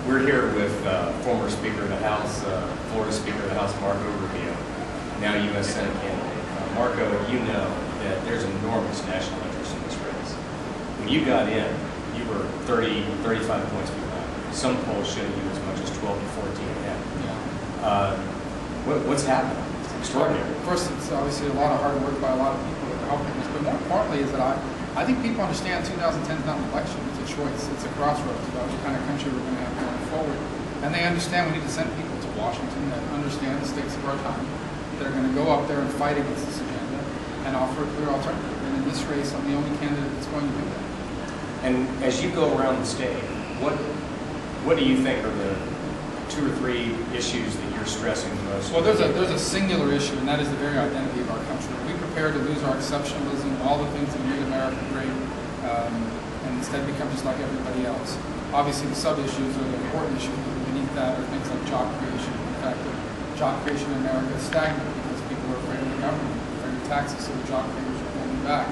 We're here with former Speaker of the House, Florida Speaker of the House, Marco Rubio, now U.S. Senate candidate. Marco, you know that there's enormous national interest in this race. When you got in, you were 30, 35 points behind. Some polls showed you as much as 12 to 14 ahead. Yeah. What's happened? It's extraordinary. Of course, it's obviously a lot of hard work by a lot of people that are helping us, but more importantly is that I think people understand 2010 is not an election, it's a choice, it's a crossroads about what kind of country we're going to have going forward. And they understand we need to send people to Washington that understand the stakes of our time, that are going to go up there and fight against this agenda and offer a clear alternative. And in this race, I'm the only candidate that's going to do that. And as you go around the state, what do you think are the 2 or 3 issues that you're stressing the most? Well, there's a singular issue, and that is the very identity of our country. Are we prepared to lose our exceptionalism, all the things that made America great, and instead become just like everybody else? Obviously, the sub-issues or the important issues beneath that are things like job creation. In fact, job creation in America is stagnant because people are afraid of the government, afraid of taxes, so the job creators are pulling back.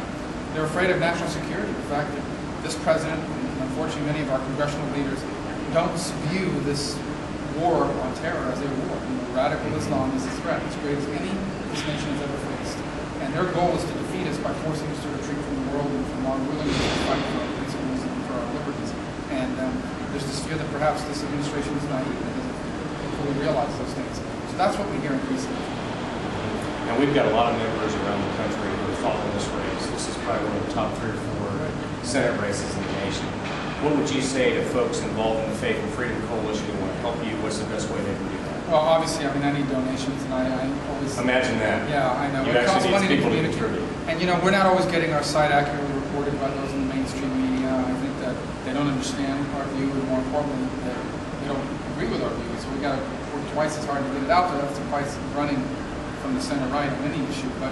They're afraid of national security. The fact that this president, and unfortunately many of our congressional leaders, don't view this war on terror as a war. Radical Islam is a threat as great as any this nation has ever faced. And their goal is to defeat us by forcing us to retreat from the world and from our willingness to fight for our principles and for our liberties. And there's this fear that perhaps this administration is naive and doesn't fully realize those things. So that's what we hear increasingly. Now, we've got a lot of members around the country who are following this race. This is probably one of the top 3 or 4 Senate races in the nation. What would you say to folks involved in the Faith and Freedom Coalition who want to help you? What's the best way they can do that? Well, obviously, I need donations, and I always... Imagine that. Yeah, I know. You it costs actually money need people to communicate. contribute. And, we're not always getting our site accurately reported by those in the mainstream media. I think that they don't understand our view, and more importantly, that they don't agree with our views. So we've got to work twice as hard to get it out there. That's the price of running from the center right on any issue, but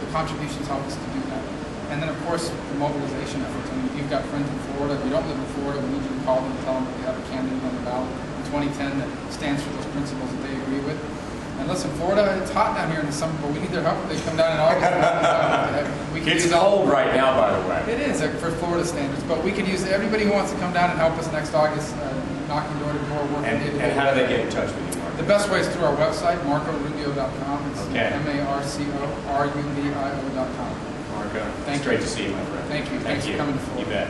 the contributions help us to do that. And then, of course, the mobilization efforts. I mean, if you've got friends in Florida, if you don't live in Florida, we need you to call them and tell them that we have a candidate on the ballot in 2010 that stands for those principles that they agree with. And listen, Florida, it's hot down here in the summer, but we need their help if they come down in August. It's cold right now, by the way. It is, for Florida standards, but we could use everybody who wants to come down and help us next August, knocking door to door, working day to day. And how do they get in touch with you, Marco? The best way is through our website, marcorubio.com. It's okay. marcorubio.com. Marco, Thank it's great to see you, my friend. Thank you. Thanks for coming to Florida. You bet.